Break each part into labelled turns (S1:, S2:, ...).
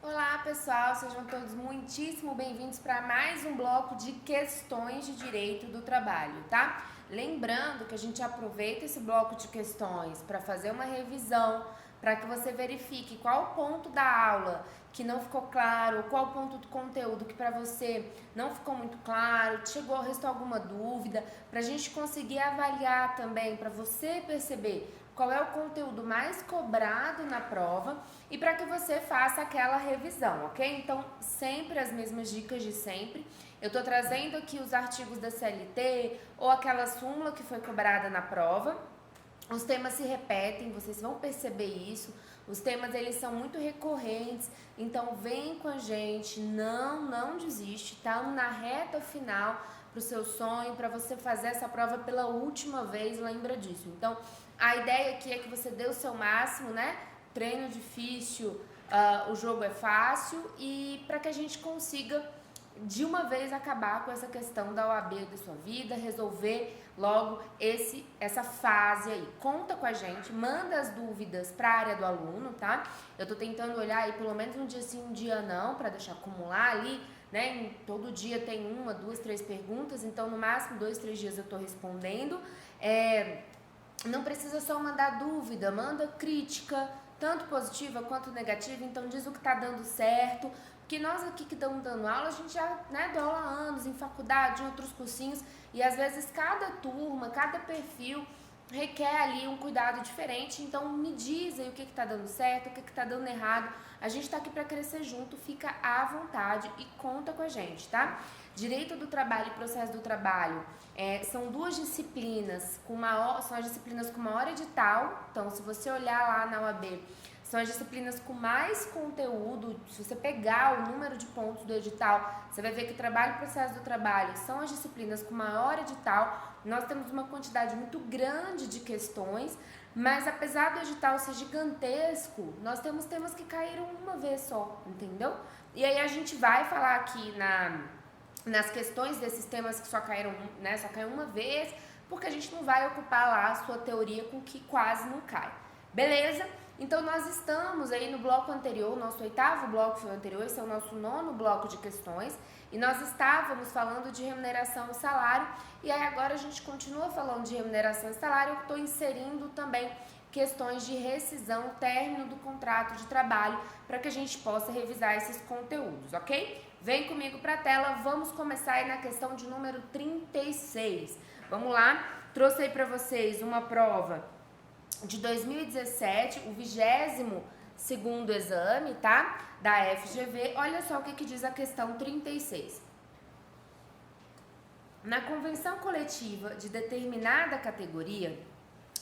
S1: Olá pessoal, sejam todos muitíssimo bem-vindos para mais um bloco de questões de direito do trabalho, tá? Lembrando que a gente aproveita esse bloco de questões para fazer uma revisão, para que você verifique qual ponto da aula que não ficou claro, qual ponto do conteúdo que para você não ficou muito claro, restou alguma dúvida, para a gente conseguir avaliar também, para você perceber qual é o conteúdo mais cobrado na prova e para que você faça aquela revisão, ok? Então, sempre as mesmas dicas de sempre. Eu estou trazendo aqui os artigos da CLT ou aquela súmula que foi cobrada na prova. Os temas se repetem, vocês vão perceber isso. Os temas, eles são muito recorrentes, então vem com a gente, não desiste, estamos na reta final para o seu sonho, para você fazer essa prova pela última vez, lembra disso. Então, a ideia aqui é que você dê o seu máximo, né? Treino difícil, o jogo é fácil, e para que a gente consiga de uma vez acabar com essa questão da OAB da sua vida, resolver logo essa fase aí. Conta com a gente, manda as dúvidas para a área do aluno, tá? Eu tô tentando olhar aí pelo menos um dia sim, um dia não, para deixar acumular ali, né? Todo dia tem 1, 2, 3 perguntas, então no máximo 2, 3 dias eu tô respondendo. Não precisa só mandar dúvida, manda crítica, tanto positiva quanto negativa, então diz o que tá dando certo, porque nós aqui que estamos dando aula, a gente já deu aula há anos, em faculdade, em outros cursinhos, e às vezes cada turma, cada perfil requer ali um cuidado diferente, então me diz aí o que tá dando certo, o que tá dando errado. A gente tá aqui para crescer junto, fica à vontade e conta com a gente, tá? Direito do trabalho e processo do trabalho são duas disciplinas, são as disciplinas com maior edital, então se você olhar lá na UAB, são as disciplinas com mais conteúdo. Se você pegar o número de pontos do edital, você vai ver que trabalho e processo do trabalho são as disciplinas com maior edital. Nós temos uma quantidade muito grande de questões, mas apesar do edital ser gigantesco, nós temos temas que caíram uma vez só, entendeu? E aí a gente vai falar aqui nas questões desses temas que só caíram, né, só caiu uma vez, porque a gente não vai ocupar lá a sua teoria com que quase não cai. Beleza? Então, nós estamos aí no bloco anterior, nosso 8º bloco foi o anterior, esse é o nosso 9º bloco de questões, e nós estávamos falando de remuneração e salário, e aí agora a gente continua falando de remuneração e salário. Eu estou inserindo também questões de rescisão, término do contrato de trabalho, para que a gente possa revisar esses conteúdos, ok? Vem comigo para a tela, vamos começar aí na questão de número 36. Vamos lá, trouxe aí para vocês uma prova de 2017, o 22º exame, tá? Da FGV. Olha só o que diz a questão 36. Na convenção coletiva de determinada categoria,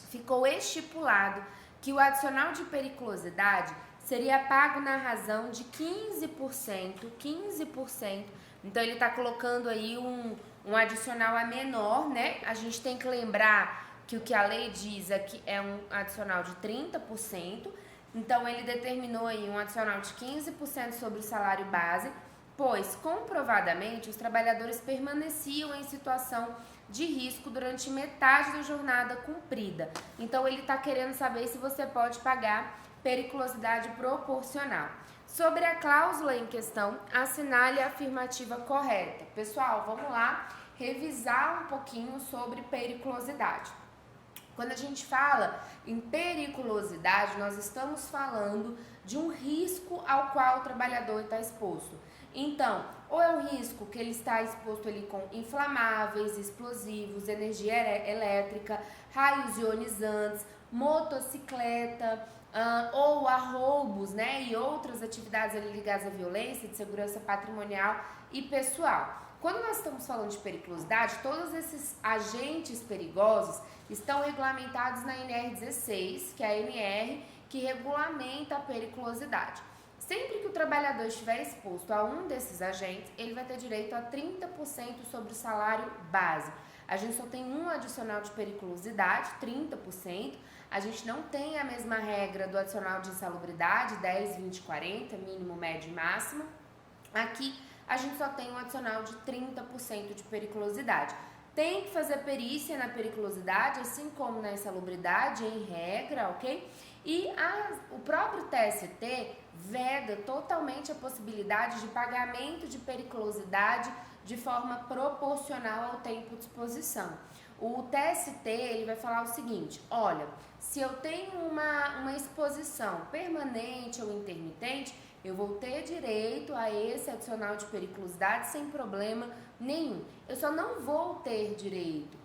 S1: ficou estipulado que o adicional de periculosidade seria pago na razão de 15%. Então, ele está colocando aí um adicional a menor, né? A gente tem que lembrar que o que a lei diz é que é um adicional de 30%, então ele determinou aí um adicional de 15% sobre o salário base, pois comprovadamente os trabalhadores permaneciam em situação de risco durante metade da jornada cumprida. Então ele está querendo saber se você pode pagar periculosidade proporcional. Sobre a cláusula em questão, assinale a afirmativa correta. Pessoal, vamos lá revisar um pouquinho sobre periculosidade. Quando a gente fala em periculosidade, nós estamos falando de um risco ao qual o trabalhador está exposto. Então, ou é um risco que ele está exposto ali com inflamáveis, explosivos, energia elétrica, raios ionizantes, motocicleta, ou a roubos, né, e outras atividades ali ligadas à violência, de segurança patrimonial e pessoal. Quando nós estamos falando de periculosidade, todos esses agentes perigosos estão regulamentados na NR 16, que é a NR que regulamenta a periculosidade. Sempre que o trabalhador estiver exposto a um desses agentes, ele vai ter direito a 30% sobre o salário base. A gente só tem um adicional de periculosidade, 30%. A gente não tem a mesma regra do adicional de insalubridade, 10, 20, 40, mínimo, médio e máximo. Aqui a gente só tem um adicional de 30% de periculosidade. tem que fazer perícia na periculosidade, assim como na insalubridade, em regra, ok? E o próprio TST veda totalmente a possibilidade de pagamento de periculosidade de forma proporcional ao tempo de exposição. O TST ele vai falar o seguinte: olha, se eu tenho uma exposição permanente ou intermitente, eu vou ter direito a esse adicional de periculosidade sem problema nenhum. Eu só não vou ter direito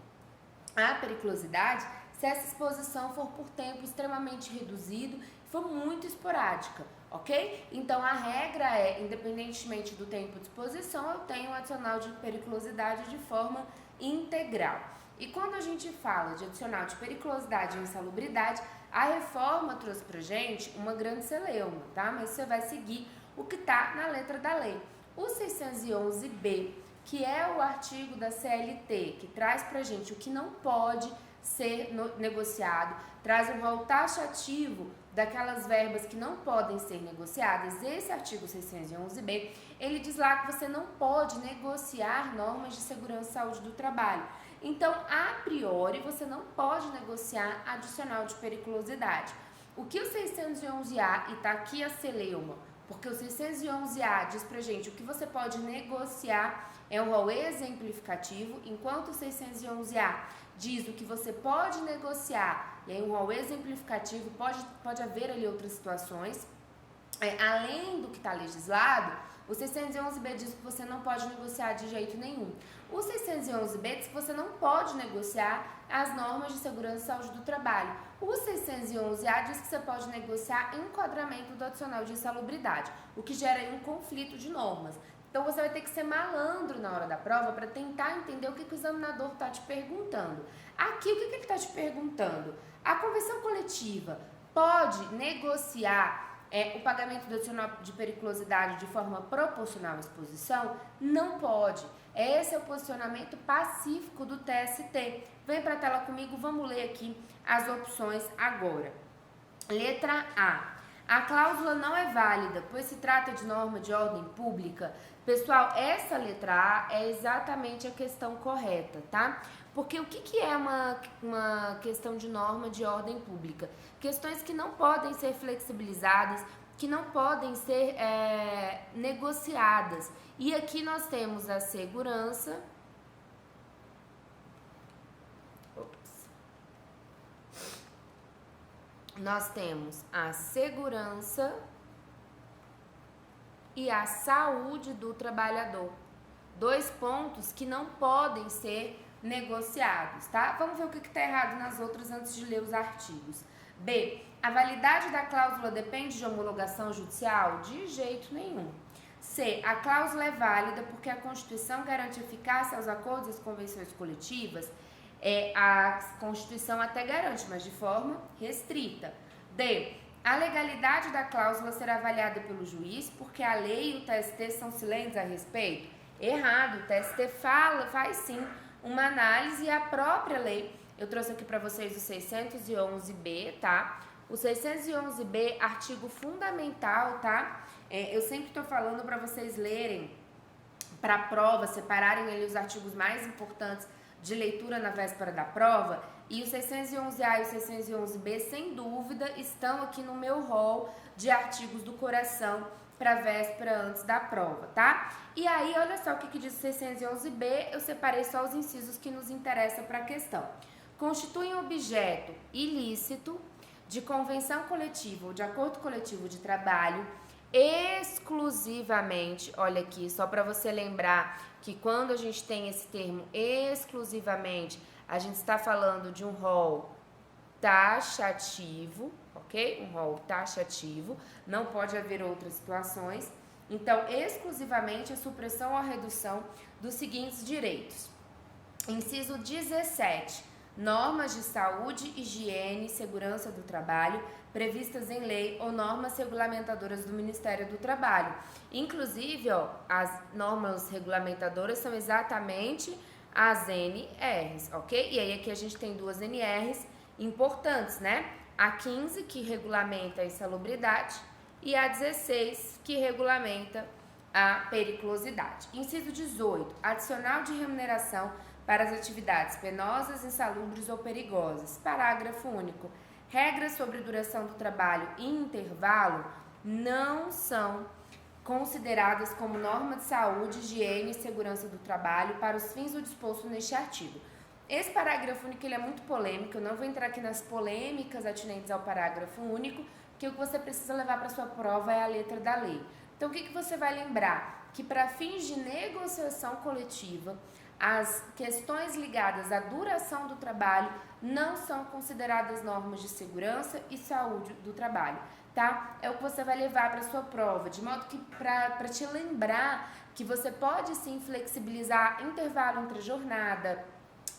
S1: à periculosidade se essa exposição for por tempo extremamente reduzido e for muito esporádica, ok? Então a regra é, independentemente do tempo de exposição, eu tenho um adicional de periculosidade de forma integral. E quando a gente fala de adicional de periculosidade e insalubridade, a reforma trouxe pra gente uma grande celeuma, tá? Mas você vai seguir o que tá na letra da lei. O 611B, que é o artigo da CLT, que traz pra gente o que não pode ser negociado, traz um rol taxativo daquelas verbas que não podem ser negociadas. Esse artigo 611B, ele diz lá que você não pode negociar normas de segurança e saúde do trabalho. Então, a priori, você não pode negociar adicional de periculosidade. O que o 611A, e tá aqui a celeuma, porque o 611A diz pra gente o que você pode negociar é um rol exemplificativo, enquanto o 611A diz o que você pode negociar, e aí um rol exemplificativo pode haver ali outras situações. Além do que está legislado, o 611B diz que você não pode negociar de jeito nenhum. O 611B diz que você não pode negociar as normas de segurança e saúde do trabalho. O 611A diz que você pode negociar enquadramento do adicional de insalubridade, o que gera aí um conflito de normas. Então você vai ter que ser malandro na hora da prova para tentar entender o que o examinador está te perguntando. Aqui, o que ele está te perguntando? A convenção coletiva pode negociar o pagamento do adicional de periculosidade de forma proporcional à exposição? Não pode. Esse é o posicionamento pacífico do TST. Vem para a tela comigo, vamos ler aqui as opções agora. Letra A. A cláusula não é válida, pois se trata de norma de ordem pública. Pessoal, essa letra A é exatamente a questão correta, tá? Porque o que é uma questão de norma de ordem pública? Questões que não podem ser flexibilizadas, que não podem ser negociadas. E aqui nós temos a segurança. Nós temos a segurança e a saúde do trabalhador. Dois pontos que não podem ser negociados, tá? Vamos ver o que está errado nas outras antes de ler os artigos. B. A validade da cláusula depende de homologação judicial? De jeito nenhum. C. A cláusula é válida porque a Constituição garante eficácia aos acordos e às convenções coletivas? A Constituição até garante, mas de forma restrita. D. A legalidade da cláusula será avaliada pelo juiz porque a lei e o TST são silentes a respeito? Errado, o TST faz sim uma análise e a própria lei, eu trouxe aqui para vocês o 611B, tá? O 611B, artigo fundamental, tá? Eu sempre estou falando para vocês lerem para a prova, separarem ali os artigos mais importantes de leitura na véspera da prova, e o 611A e o 611B, sem dúvida, estão aqui no meu rol de artigos do coração para véspera antes da prova, tá? E aí, olha só o que diz o 611B, eu separei só os incisos que nos interessam para a questão. Constituem objeto ilícito de convenção coletiva ou de acordo coletivo de trabalho exclusivamente, olha aqui, só para você lembrar que quando a gente tem esse termo exclusivamente, a gente está falando de um rol taxativo, ok? Um rol taxativo, não pode haver outras situações. Então, exclusivamente a supressão ou a redução dos seguintes direitos. Inciso 17. Normas de saúde, higiene e segurança do trabalho previstas em lei ou normas regulamentadoras do Ministério do Trabalho. Inclusive, as normas regulamentadoras são exatamente as NRs, ok? E aí aqui a gente tem duas NRs importantes, né? A 15, que regulamenta a insalubridade, e a 16, que regulamenta a periculosidade. Inciso 18. Adicional de remuneração para as atividades penosas, insalubres ou perigosas. Parágrafo único. Regras sobre duração do trabalho e intervalo não são consideradas como norma de saúde, higiene e segurança do trabalho para os fins do disposto neste artigo. Esse parágrafo único ele é muito polêmico, eu não vou entrar aqui nas polêmicas atinentes ao parágrafo único, porque o que você precisa levar para sua prova é a letra da lei. Então, o que você vai lembrar? Que para fins de negociação coletiva, as questões ligadas à duração do trabalho não são consideradas normas de segurança e saúde do trabalho, tá? É o que você vai levar para sua prova, de modo que para te lembrar que você pode sim flexibilizar intervalo entre jornada,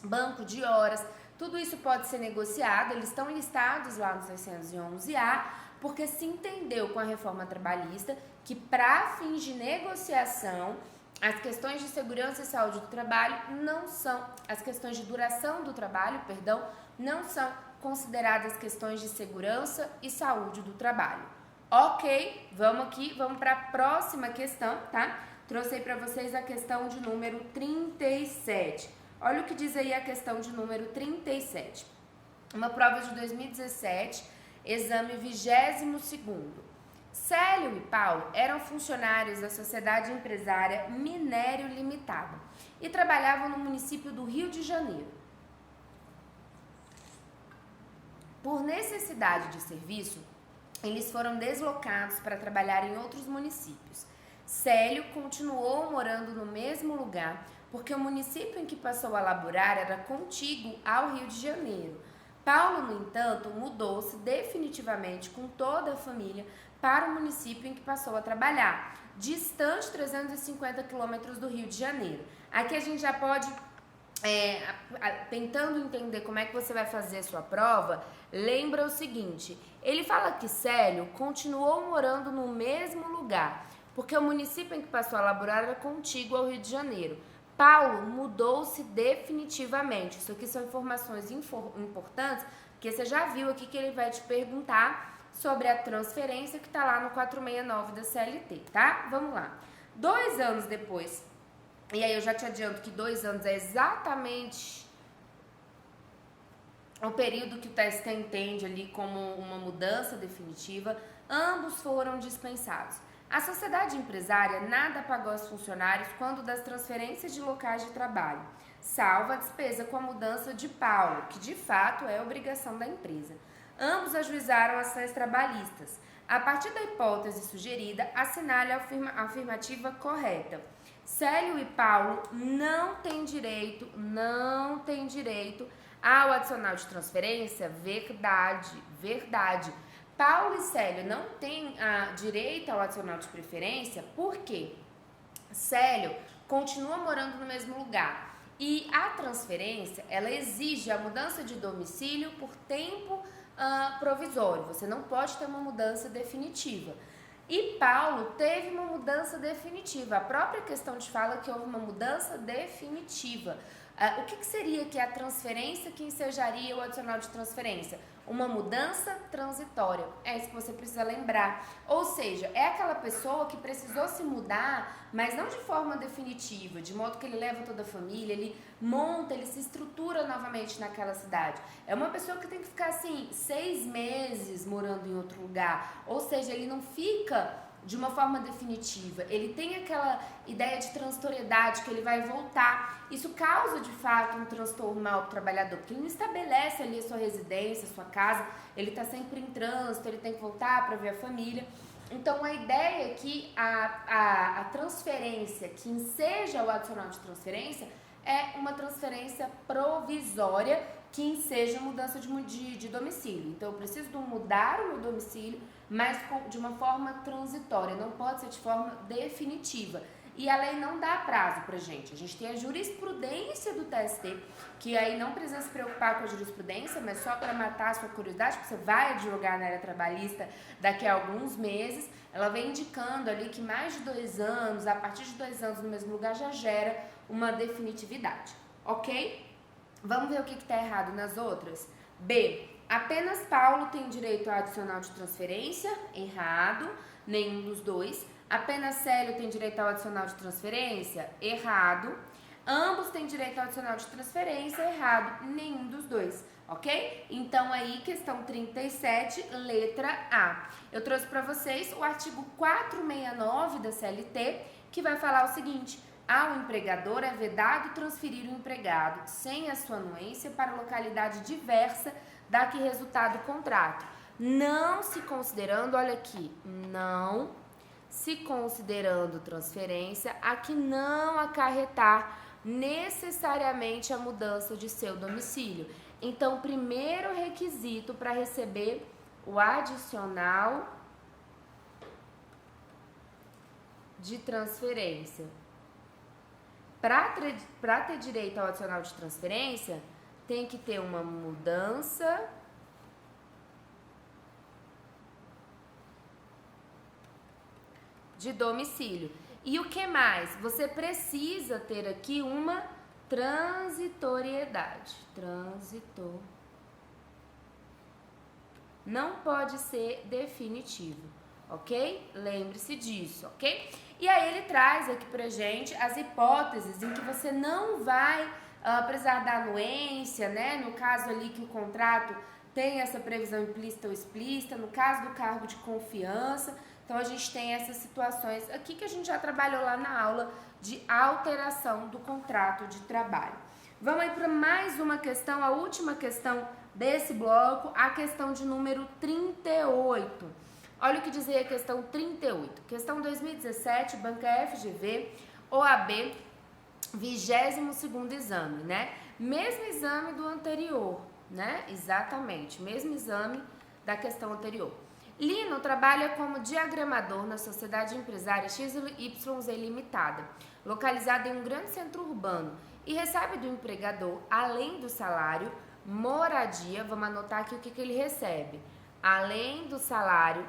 S1: banco de horas, tudo isso pode ser negociado, eles estão listados lá no 611A, porque se entendeu com a reforma trabalhista que para fins de negociação, as questões de segurança e saúde do trabalho não são, as questões de duração do trabalho, perdão, não são consideradas questões de segurança e saúde do trabalho. Ok, vamos para a próxima questão, tá? Trouxe aí para vocês a questão de número 37. Olha o que diz aí a questão de número 37. Uma prova de 2017, exame 22º. Célio e Paulo eram funcionários da Sociedade Empresária Minério Limitada e trabalhavam no município do Rio de Janeiro. Por necessidade de serviço, eles foram deslocados para trabalhar em outros municípios. Célio continuou morando no mesmo lugar porque o município em que passou a laborar era contíguo ao Rio de Janeiro. Paulo, no entanto, mudou-se definitivamente com toda a família para o município em que passou a trabalhar, distante 350 quilômetros do Rio de Janeiro. Aqui a gente já pode, tentando entender como é que você vai fazer a sua prova, lembra o seguinte, ele fala que Célio continuou morando no mesmo lugar, porque o município em que passou a laborar era contíguo ao Rio de Janeiro. Paulo mudou-se definitivamente. Isso aqui são informações importantes, porque você já viu aqui que ele vai te perguntar sobre a transferência que está lá no 469 da CLT, tá? Vamos lá. 2 anos depois, e aí eu já te adianto que 2 anos é exatamente o período que o TST entende ali como uma mudança definitiva, ambos foram dispensados. A sociedade empresária nada pagou aos funcionários quando das transferências de locais de trabalho, salvo a despesa com a mudança de Paulo, que de fato é obrigação da empresa. Ambos ajuizaram ações trabalhistas. A partir da hipótese sugerida, assinale a afirmativa correta. Célio e Paulo não têm direito ao adicional de transferência? Verdade. Paulo e Célio não têm direito ao adicional de preferência, por quê? Célio continua morando no mesmo lugar e a transferência, ela exige a mudança de domicílio por tempo provisório, você não pode ter uma mudança definitiva. E Paulo teve uma mudança definitiva, a própria questão te fala que houve uma mudança definitiva. O que seria que a transferência que ensejaria o adicional de transferência? Uma mudança transitória, é isso que você precisa lembrar. Ou seja, é aquela pessoa que precisou se mudar, mas não de forma definitiva, de modo que ele leva toda a família, ele monta, ele se estrutura novamente naquela cidade. É uma pessoa que tem que ficar assim, 6 meses morando em outro lugar, ou seja, ele não fica de uma forma definitiva, ele tem aquela ideia de transitoriedade que ele vai voltar. Isso causa de fato um transtorno mal do trabalhador, porque ele não estabelece ali a sua residência, a sua casa, ele está sempre em trânsito, ele tem que voltar para ver a família. Então a ideia é que a transferência que enseja o adicional de transferência é uma transferência provisória que enseja mudança de domicílio. Então eu preciso mudar o meu domicílio, mas de uma forma transitória, não pode ser de forma definitiva. E a lei não dá prazo pra gente. A gente tem a jurisprudência do TST, que aí não precisa se preocupar com a jurisprudência, mas só para matar a sua curiosidade, porque você vai advogar na área trabalhista daqui a alguns meses, ela vem indicando ali que mais de 2 anos, a partir de 2 anos no mesmo lugar, já gera uma definitividade, ok? Vamos ver o que está errado nas outras? B. Apenas Paulo tem direito a adicional de transferência? Errado. Nenhum dos dois. Apenas Célio tem direito ao adicional de transferência? Errado. Ambos têm direito adicional de transferência, errado, nenhum dos dois, ok? Então aí, questão 37, letra A. Eu trouxe para vocês o artigo 469 da CLT, que vai falar o seguinte: ao empregador é vedado transferir o empregado sem a sua anuência para localidade diversa da que resultado o contrato, não se considerando, olha aqui, não se considerando transferência a que não acarretar necessariamente a mudança de seu domicílio. Então, primeiro requisito para receber o adicional de transferência. Para ter direito ao adicional de transferência, tem que ter uma mudança de domicílio. E o que mais? Você precisa ter aqui uma transitoriedade. Não pode ser definitivo, ok? Lembre-se disso, ok? E aí ele traz aqui pra gente as hipóteses em que você não vai precisar da anuência, né? No caso ali que o contrato tem essa previsão implícita ou explícita, no caso do cargo de confiança. Então, a gente tem essas situações aqui que a gente já trabalhou lá na aula de alteração do contrato de trabalho. Vamos aí para mais uma questão, a última questão desse bloco, a questão de número 38. Olha o que dizia a questão 38. Questão 2017, banca FGV, OAB, 22º exame, né? Mesmo exame do anterior, né? Exatamente, mesmo exame da questão anterior. Lino trabalha como diagramador na sociedade empresária XYZ Limitada, localizada em um grande centro urbano, e recebe do empregador, além do salário, moradia. Vamos anotar aqui o que ele recebe. Além do salário,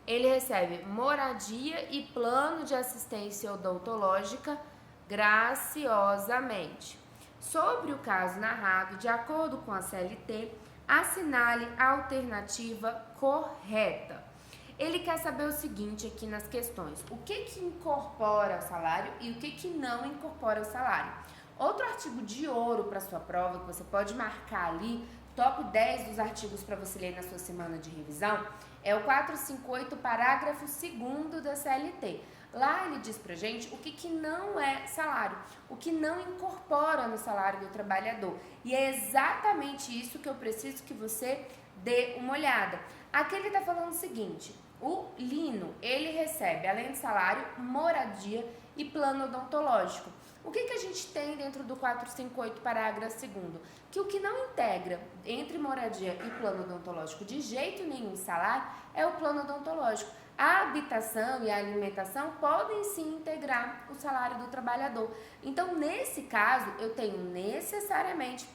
S1: ele recebe moradia e plano de assistência odontológica graciosamente. Sobre o caso narrado, de acordo com a CLT, assinale a alternativa correta. Ele quer saber o seguinte aqui nas questões: o que incorpora o salário e o que não incorpora o salário. Outro artigo de ouro para sua prova, que você pode marcar ali, top 10 dos artigos para você ler na sua semana de revisão, é o 458, parágrafo 2º da CLT. Lá ele diz pra gente o que não é salário, o que não incorpora no salário do trabalhador. E é exatamente isso que eu preciso que você dê uma olhada. Aqui ele tá falando o seguinte: o Lino, ele recebe, além de salário, moradia e plano odontológico. O que a gente tem dentro do 458, parágrafo 2º? Que o que não integra entre moradia e plano odontológico de jeito nenhum salário é o plano odontológico. A habitação e a alimentação podem sim integrar o salário do trabalhador. Então, nesse caso, eu tenho necessariamente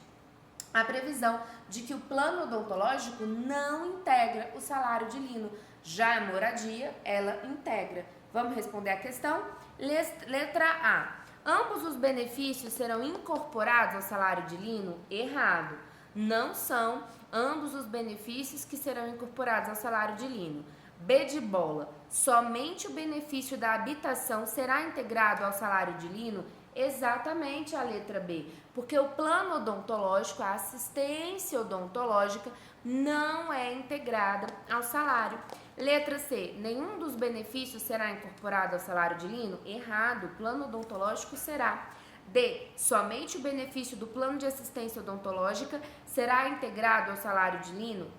S1: a previsão de que o plano odontológico não integra o salário de Lino. Já a moradia, ela integra. Vamos responder a questão? Letra A. Ambos os benefícios serão incorporados ao salário de Lino? Errado. Não são ambos os benefícios que serão incorporados ao salário de Lino. B de bola. Somente o benefício da habitação será integrado ao salário de Lino? Exatamente a letra B. Porque o plano odontológico, a assistência odontológica, não é integrada ao salário. Letra C. Nenhum dos benefícios será incorporado ao salário de Lino? Errado. O plano odontológico será. D. Somente o benefício do plano de assistência odontológica será integrado ao salário de Lino?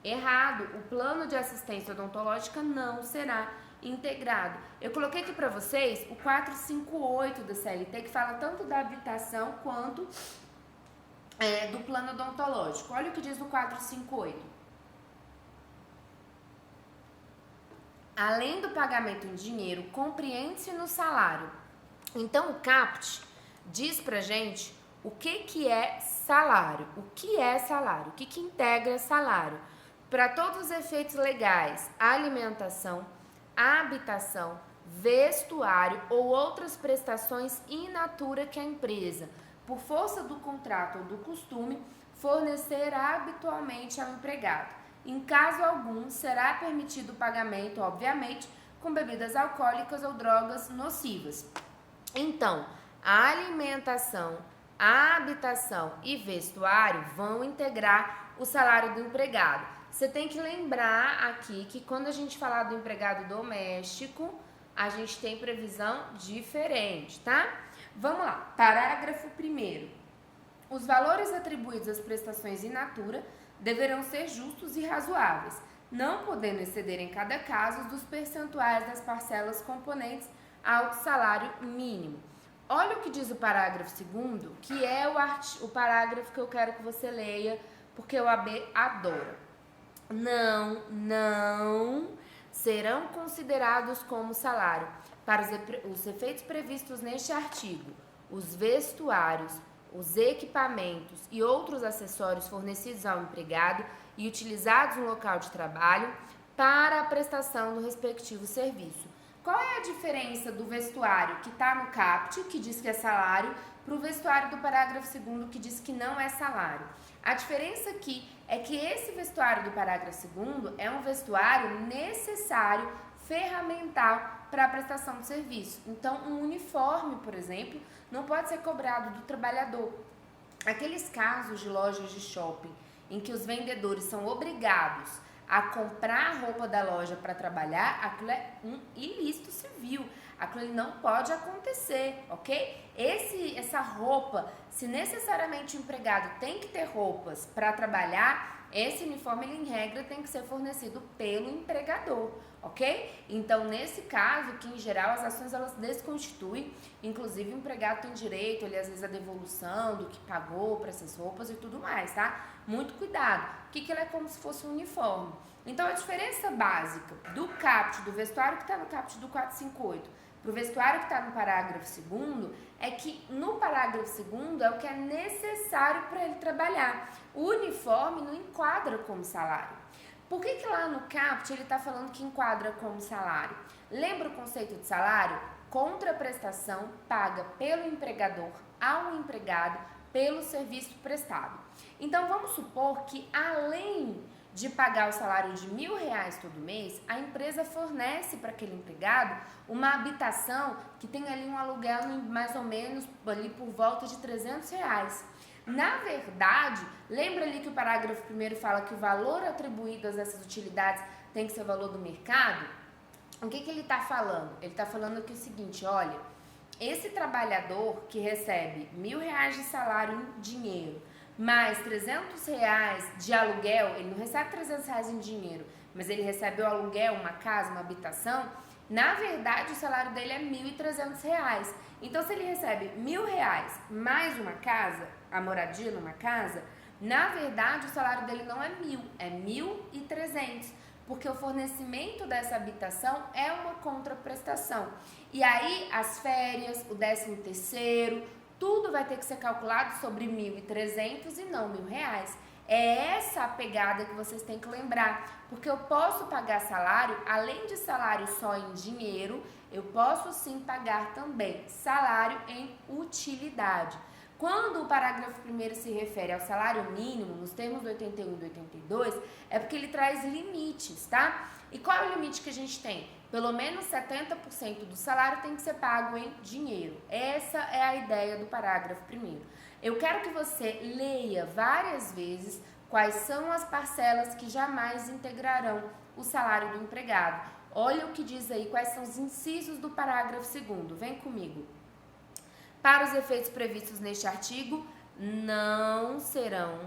S1: Errado. O plano de assistência odontológica não será integrado. Eu coloquei aqui para vocês o 458 da CLT, que fala tanto da habitação quanto do plano odontológico. Olha o que diz o 458. Além do pagamento em dinheiro, compreende-se no salário. Então, o CAPT diz pra gente o que é salário. O que é salário? O que integra salário? Para todos os efeitos legais, alimentação, habitação, vestuário ou outras prestações in natura que a empresa, por força do contrato ou do costume, fornecer habitualmente ao empregado. Em caso algum, será permitido o pagamento, obviamente, com bebidas alcoólicas ou drogas nocivas. Então, a alimentação, a habitação e vestuário vão integrar o salário do empregado. Você tem que lembrar aqui que quando a gente falar do empregado doméstico, a gente tem previsão diferente, tá? Vamos lá, parágrafo 1º. Os valores atribuídos às prestações in natura deverão ser justos e razoáveis, não podendo exceder em cada caso dos percentuais das parcelas componentes ao salário mínimo. Olha o que diz o parágrafo 2º, que é o parágrafo que eu quero que você leia, porque o AB adora. Não serão considerados como salário para os efeitos previstos neste artigo os vestuários, os equipamentos e outros acessórios fornecidos ao empregado e utilizados no local de trabalho para a prestação do respectivo serviço. Qual é a diferença do vestuário que está no CAPT, que diz que é salário, para o vestuário do parágrafo 2º, que diz que não é salário? A diferença aqui é que esse vestuário do parágrafo 2º é um vestuário necessário, ferramental, para a prestação de serviço. Então, um uniforme, por exemplo, não pode ser cobrado do trabalhador. Aqueles casos de lojas de shopping em que os vendedores são obrigados a comprar a roupa da loja para trabalhar, aquilo é um ilícito civil. Aquilo não pode acontecer, ok? Essa roupa, se necessariamente o empregado tem que ter roupas para trabalhar, esse uniforme, ele, em regra, tem que ser fornecido pelo empregador, ok? Então, nesse caso, que em geral as ações elas desconstituem, inclusive o empregado tem direito, ali, às vezes, a devolução do que pagou para essas roupas e tudo mais, tá? Muito cuidado. O que ele é como se fosse um uniforme. Então, a diferença básica do CAPT, do vestuário que está no CAPT do 458, para o vestuário que está no parágrafo 2º, é que no parágrafo 2º é o que é necessário para ele trabalhar. O uniforme não enquadra como salário. Por que lá no CAPT ele está falando que enquadra como salário? Lembra o conceito de salário? Contraprestação paga pelo empregador ao empregado pelo serviço prestado. Então, vamos supor que além de pagar o salário de R$1.000 todo mês, a empresa fornece para aquele empregado uma habitação que tem ali um aluguel mais ou menos ali por volta de R$300. Na verdade, lembra ali que o parágrafo 1º fala que o valor atribuído a essas utilidades tem que ser o valor do mercado? O que ele está falando? Ele está falando aqui o seguinte, olha, esse trabalhador que recebe R$1.000 de salário em dinheiro, mais R$300 de aluguel, ele não recebe R$300 em dinheiro, mas ele recebe o aluguel, uma casa, uma habitação, na verdade o salário dele é R$1.300. Então, se ele recebe R$1.000 mais uma casa, a moradia numa casa, na verdade o salário dele não é 1.000, é 1.300, porque o fornecimento dessa habitação é uma contraprestação. E aí as férias, o 13º, tudo vai ter que ser calculado sobre 1.300 e não R$1.000. É essa a pegada que vocês têm que lembrar, porque eu posso pagar salário, além de salário só em dinheiro, eu posso sim pagar também salário em utilidade. Quando o parágrafo 1º se refere ao salário mínimo, nos termos do 81 e do 82, é porque ele traz limites, tá? E qual é o limite que a gente tem? Pelo menos 70% do salário tem que ser pago em dinheiro. Essa é a ideia do parágrafo 1º. Eu quero que você leia várias vezes quais são as parcelas que jamais integrarão o salário do empregado. Olha o que diz aí, quais são os incisos do parágrafo 2º. Vem comigo. Para os efeitos previstos neste artigo, não serão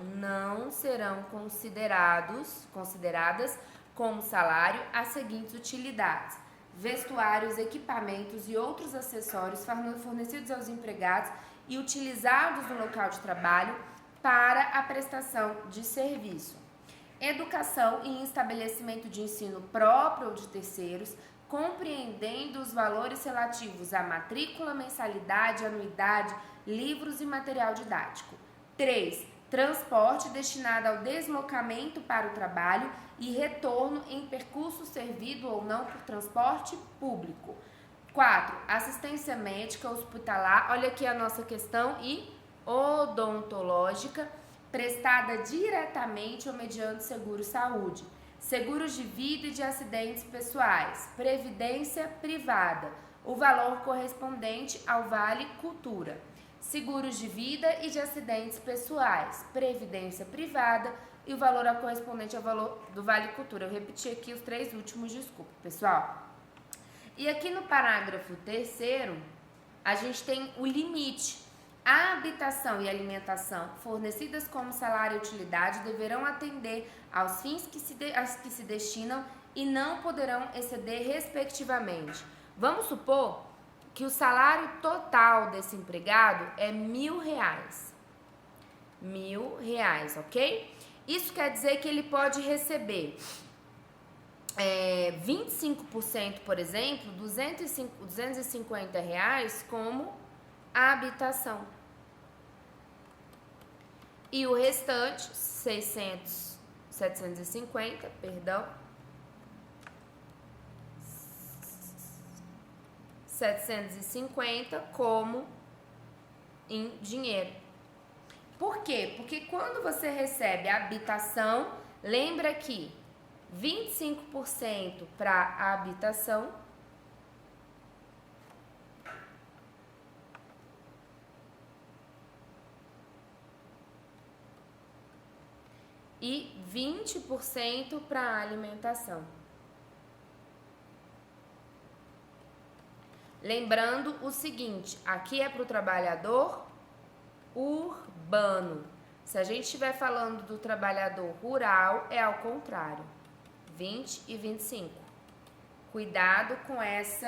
S1: consideradas como salário as seguintes utilidades: vestuários, equipamentos e outros acessórios fornecidos aos empregados e utilizados no local de trabalho para a prestação de serviço. Educação e estabelecimento de ensino próprio ou de terceiros, compreendendo os valores relativos à matrícula, mensalidade, anuidade, livros e material didático. 3. Transporte destinado ao deslocamento para o trabalho e retorno em percurso servido ou não por transporte público. 4. Assistência médica hospitalar, olha aqui a nossa questão, e odontológica, prestada diretamente ou mediante seguro-saúde. Seguros de vida e de acidentes pessoais, previdência privada, o valor correspondente ao Vale Cultura, seguros de vida e de acidentes pessoais, previdência privada e o valor correspondente ao valor do Vale Cultura. Eu repeti aqui os 3 últimos, desculpa, pessoal. E aqui no parágrafo 3º, a gente tem o limite. A habitação e alimentação fornecidas como salário e utilidade deverão atender aos fins que se destinam e não poderão exceder respectivamente. Vamos supor que o salário total desse empregado é R$1.000. R$1.000, ok? Isso quer dizer que ele pode receber 25%, por exemplo, R$250 como a habitação. E o restante, 750, perdão, 750 como em dinheiro. Por quê? Porque quando você recebe a habitação, lembra que 25% para a habitação e 20% para a alimentação. Lembrando o seguinte, aqui é para o trabalhador urbano. Se a gente estiver falando do trabalhador rural, é ao contrário, 20 e 25. Cuidado com esse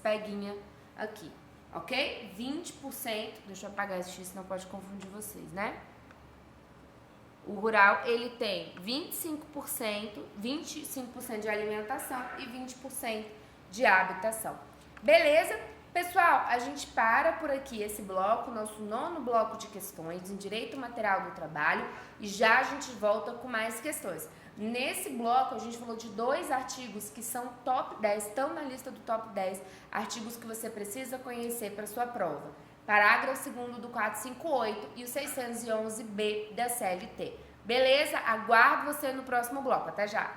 S1: peguinha aqui, ok? 20%, deixa eu apagar esse X, senão pode confundir vocês, né? O rural, ele tem 25% de alimentação e 20% de habitação. Beleza? Pessoal, a gente para por aqui esse bloco, nosso 9º bloco de questões em Direito Material do Trabalho, e já a gente volta com mais questões. Nesse bloco, a gente falou de 2 artigos que são top 10, estão na lista do top 10 artigos que você precisa conhecer para sua prova. Parágrafo 2º do 458 e o 611B da CLT. Beleza? Aguardo você no próximo bloco. Até já!